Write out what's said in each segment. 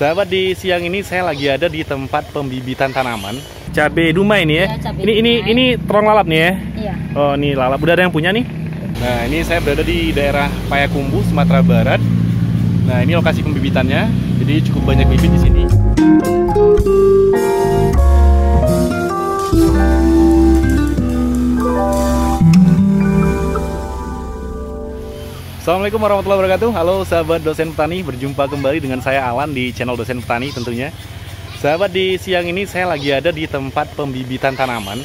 Sahabat, di siang ini saya lagi ada di tempat pembibitan tanaman cabai dumai ini ya. Ini terong lalap nih ya. Iya. Oh, ini lalap. Udah ada yang punya nih. Nah, ini saya berada di daerah Payakumbuh, Sumatera Barat. Nah, ini lokasi pembibitannya. Jadi cukup banyak bibit di sini. Assalamualaikum warahmatullahi wabarakatuh. Halo sahabat dosen petani, berjumpa kembali dengan saya Alan di channel Dosen Petani tentunya. Sahabat, di siang ini saya lagi ada di tempat pembibitan tanaman.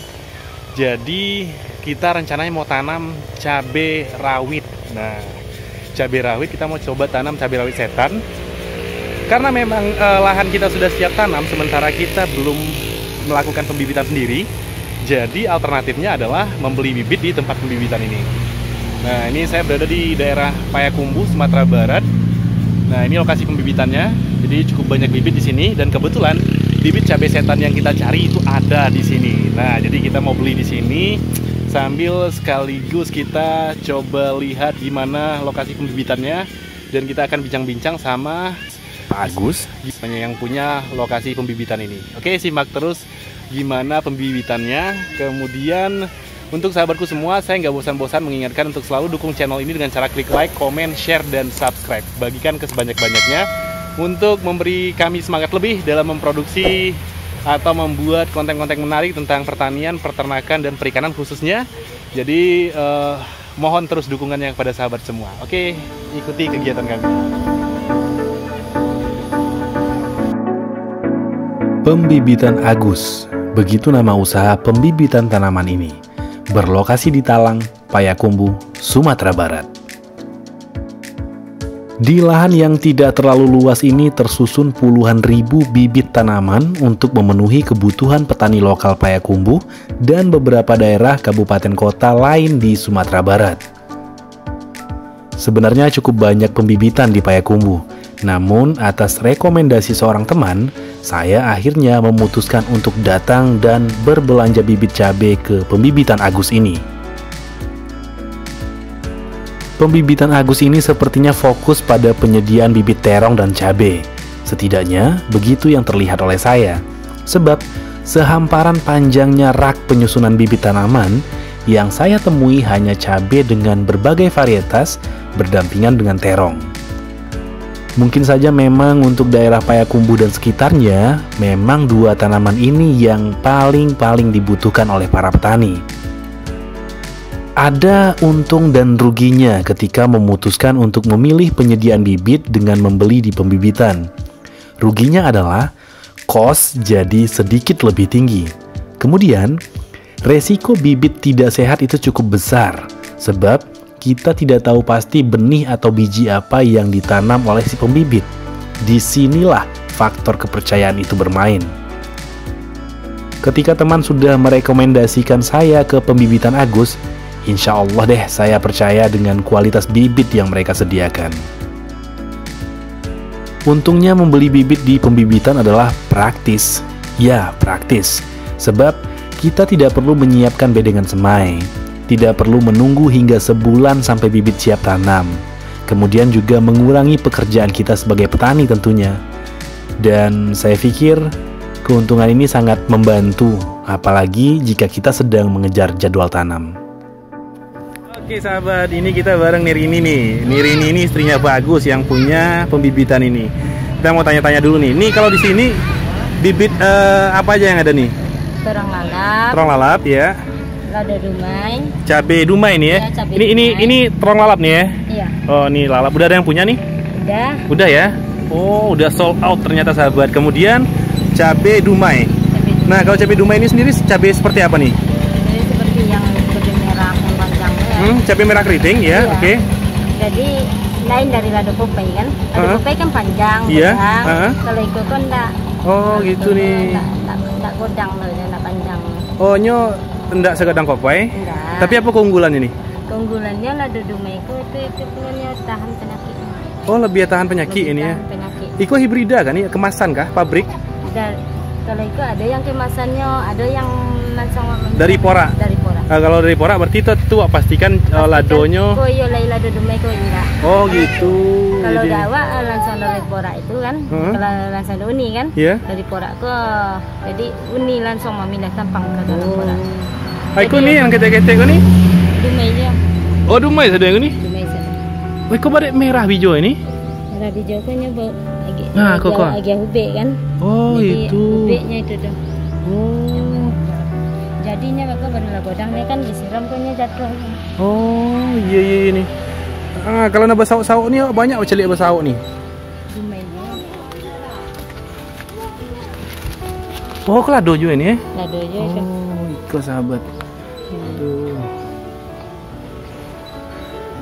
Jadi kita rencananya mau tanam cabai rawit. Nah, cabai rawit kita mau coba tanam cabai rawit setan. Karena memang lahan kita sudah siap tanam, sementara kita belum melakukan pembibitan sendiri. Jadi alternatifnya adalah membeli bibit di tempat pembibitan ini. Nah, ini saya berada di daerah Payakumbuh, Sumatera Barat. Nah, ini lokasi pembibitannya. Jadi cukup banyak bibit di sini dan kebetulan bibit cabai setan yang kita cari itu ada di sini. Nah, jadi kita mau beli di sini sambil sekaligus kita coba lihat gimana lokasi pembibitannya dan kita akan bincang-bincang sama Pak Agus yang punya lokasi pembibitan ini. Oke, simak terus gimana pembibitannya. Kemudian untuk sahabatku semua, saya nggak bosan-bosan mengingatkan untuk selalu dukung channel ini dengan cara klik like, komen, share, dan subscribe. Bagikan ke sebanyak-banyaknya untuk memberi kami semangat lebih dalam memproduksi atau membuat konten-konten menarik tentang pertanian, peternakan, dan perikanan khususnya. Jadi mohon terus dukungannya kepada sahabat semua. Oke, ikuti kegiatan kami. Pembibitan Agus, begitu nama usaha pembibitan tanaman ini. Berlokasi di Talang, Payakumbuh, Sumatera Barat. Di lahan yang tidak terlalu luas ini tersusun puluhan ribu bibit tanaman untuk memenuhi kebutuhan petani lokal Payakumbuh dan beberapa daerah kabupaten kota lain di Sumatera Barat. Sebenarnya cukup banyak pembibitan di Payakumbuh, namun atas rekomendasi seorang teman, saya akhirnya memutuskan untuk datang dan berbelanja bibit cabai ke pembibitan Agus ini. Pembibitan Agus ini sepertinya fokus pada penyediaan bibit terong dan cabai. Setidaknya begitu yang terlihat oleh saya. Sebab sehamparan panjangnya rak penyusunan bibit tanaman yang saya temui hanya cabai dengan berbagai varietas berdampingan dengan terong. Mungkin saja memang untuk daerah Payakumbuh dan sekitarnya, memang dua tanaman ini yang paling dibutuhkan oleh para petani. Ada untung dan ruginya ketika memutuskan untuk memilih penyediaan bibit dengan membeli di pembibitan. Ruginya adalah kos jadi sedikit lebih tinggi. Kemudian, resiko bibit tidak sehat itu cukup besar, sebab kita tidak tahu pasti benih atau biji apa yang ditanam oleh si pembibit. Disinilah faktor kepercayaan itu bermain. Ketika teman sudah merekomendasikan saya ke pembibitan Agus, insya Allah deh saya percaya dengan kualitas bibit yang mereka sediakan. Untungnya membeli bibit di pembibitan adalah praktis. Ya, praktis. Sebab kita tidak perlu menyiapkan bedengan semai. Tidak perlu menunggu hingga sebulan sampai bibit siap tanam. Kemudian juga mengurangi pekerjaan kita sebagai petani tentunya. Dan saya pikir keuntungan ini sangat membantu, apalagi jika kita sedang mengejar jadwal tanam. Oke sahabat, ini kita bareng Nirini nih. Nirini ini istrinya Pak Agus yang punya pembibitan ini. Kita mau tanya-tanya dulu nih. Nih kalau di sini bibit apa aja yang ada nih? Terong lalap. Terong lalap ya. Lada dumai. Cabai dumai nih ya. Ya, ini terong lalap nih ya. Iya. Oh, ini lalap. Udah ada yang punya nih? Udah. Udah ya. Oh, udah sold out ternyata sahabat. Kemudian cabai dumai. Nah, kalau cabai dumai ini sendiri cabai seperti apa nih? Jadi seperti yang cabai merah yang panjangnya. Cabai merah keriting ya. Iya. Oke. Jadi lain dari lada popai kan. Lada popai kan panjang. Iya. Kalau itu kan enggak. Oh, gitu nih. Enggak godang loh, enggak panjang. Oh, nyo enggak segadang kopai. Enggak. Tapi apa keunggulannya nih? Keunggulannya lada dumai itu punya tahan penyakit. Oh, lebih tahan penyakit ini ya. Penyakit. Iko hibrida kan ya, kemasan kah, pabrik? Kalau itu ada yang kemasannya, ada yang langsung dari pora. Dari pora. Kalau dari Porak berarti itu pastikan ladonya. Kau yo lai lado dumai kau enggak. Oh gitu. Kalau Jadi- dawa langsung dari Porak itu kan, kalau langsung dari Uni kan, Iya. dari Porak ke, jadi Uni langsung memindah tampang ke dalam Porak. Aku nih yang ketek-ketek nih. Dumai je, Oh, dumai sedang ini. dumai saja. Kok pada merah hijau ini? Merah hijau kan nyoba agak, Nah, kok. agak hubek kan. Oh, Jadi itu. hubeknya itu tuh. Oh. Jadinya maka barulah godangnya kan disiram kan jatuh. Oh, iya ini. Kalau nak bersauk-sauk ni banyak celik bersauk ni. Dumai je. Oh, kelado juga ni Lado je tu. Oh, ikut sahabat. Aduh.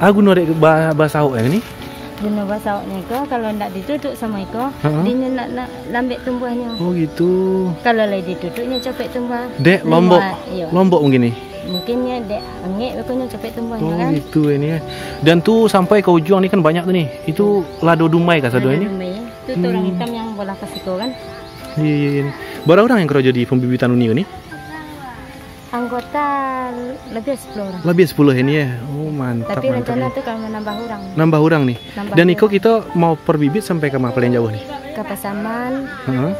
Aku norek bersauk ni. Guna basauknya ko kalau ndak ditutup sama iko, dia nak lambek tumbuhnya. Oh, gitu. Kalau lagi ditutupnya capek tumbuh. Dek, lombok. Iya. Lombok mungkin ni. Mungkinnya dek angek pokoknya capek tumbuhnya Oh, kan. gitu ini. Dan tu sampai ke ujung ni kan banyak tu ni. Itu lado dumai kah sado ini? Itu tuh orang hitam yang bola kasiko kan. Iya. Berapa orang yang kerja di pembibitan uni ni? Anggota lebih 10 orang. Lebih 10 ini ya. Oh, mantap. Tapi mantap rencana ni. tuh kalau menambah orang. Nambah orang nih. Nambah Dan orang. Iko kita mau perbibit sampai ke mana paling jauh nih? Ke Pasaman, Heeh.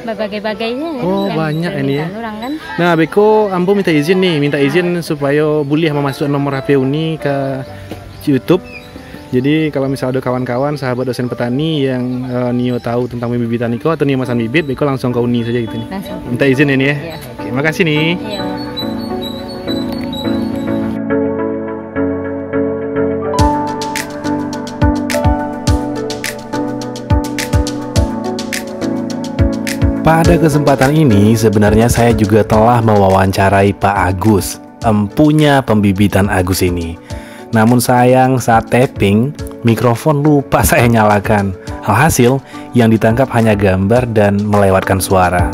berbagai-bagainya kan. Oh, yang banyak ini ya. permintaan orang kan. Nah, Beko Ambo minta izin nih, minta izin supaya boleh memasukkan nomor HP Uni ke YouTube. Jadi kalau misalnya ada kawan-kawan, sahabat dosen petani yang Nio tahu tentang pembibitan Iko atau Nio masan bibit, Beko langsung ke Uni saja gitu nih. Langsung. Minta izin ini ya. Iya. Oke, makasih nih. Iya. Pada kesempatan ini sebenarnya saya juga telah mewawancarai Pak Agus, empunya pembibitan Agus ini. Namun sayang saat tapping, mikrofon lupa saya nyalakan. Alhasil, yang ditangkap hanya gambar dan melewatkan suara.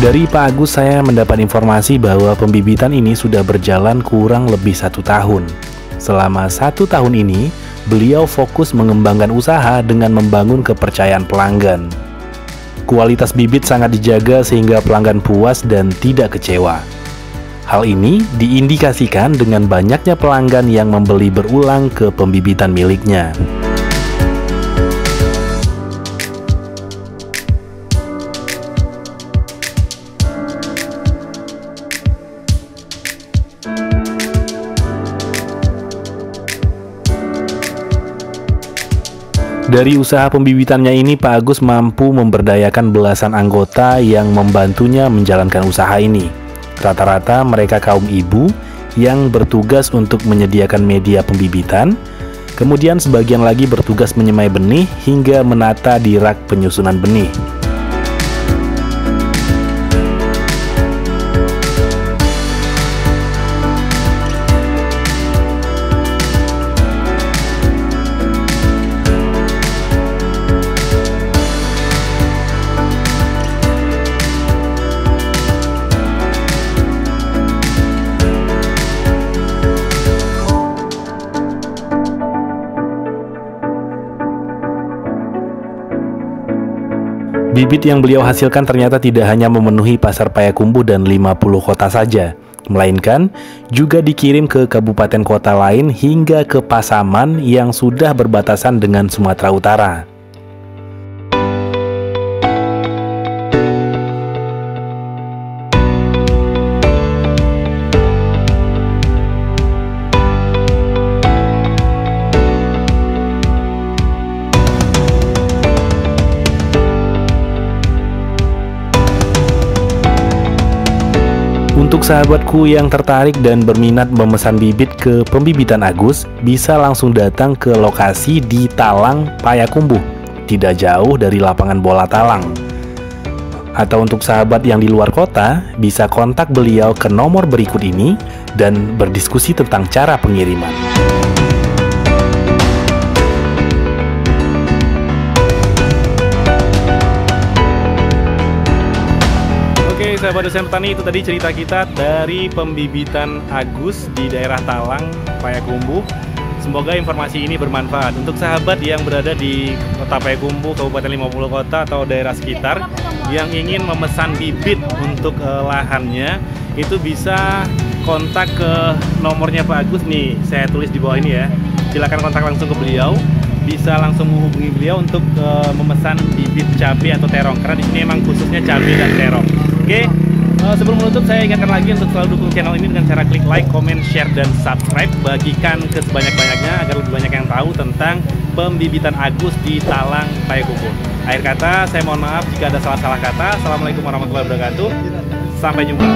Dari Pak Agus saya mendapat informasi bahwa pembibitan ini sudah berjalan kurang lebih 1 tahun. Selama 1 tahun ini, beliau fokus mengembangkan usaha dengan membangun kepercayaan pelanggan. Kualitas bibit sangat dijaga sehingga pelanggan puas dan tidak kecewa. Hal ini diindikasikan dengan banyaknya pelanggan yang membeli berulang ke pembibitan miliknya. Dari usaha pembibitannya ini, Pak Agus mampu memberdayakan belasan anggota yang membantunya menjalankan usaha ini. Rata-rata mereka kaum ibu yang bertugas untuk menyediakan media pembibitan, kemudian sebagian lagi bertugas menyemai benih hingga menata di rak penyusunan benih. Bibit yang beliau hasilkan ternyata tidak hanya memenuhi pasar Payakumbuh dan 50 kota saja, melainkan juga dikirim ke kabupaten kota lain hingga ke Pasaman yang sudah berbatasan dengan Sumatera Utara. Untuk sahabatku yang tertarik dan berminat memesan bibit ke pembibitan Agus, bisa langsung datang ke lokasi di Talang, Payakumbuh, tidak jauh dari lapangan bola Talang. Atau untuk sahabat yang di luar kota, bisa kontak beliau ke nomor berikut ini dan berdiskusi tentang cara pengiriman. sahabat dosen petani, itu tadi cerita kita dari pembibitan Agus di daerah Talang, Payakumbuh. Semoga informasi ini bermanfaat untuk sahabat yang berada di Kota Payakumbuh, Kabupaten 50 Kota atau daerah sekitar yang ingin memesan bibit untuk lahannya. Itu bisa kontak ke nomornya Pak Agus nih, saya tulis di bawah ini ya. Silakan kontak langsung ke beliau. Bisa langsung menghubungi beliau untuk memesan bibit cabai atau terong, karena di sini memang khususnya cabai dan terong. Oke, sebelum menutup saya ingatkan lagi untuk selalu dukung channel ini dengan cara klik like, comment, share, dan subscribe. Bagikan ke sebanyak-banyaknya agar lebih banyak yang tahu tentang pembibitan Agus di Talang, Payakumbuh. Akhir kata, saya mohon maaf jika ada salah-salah kata. Assalamualaikum warahmatullahi wabarakatuh. Sampai jumpa.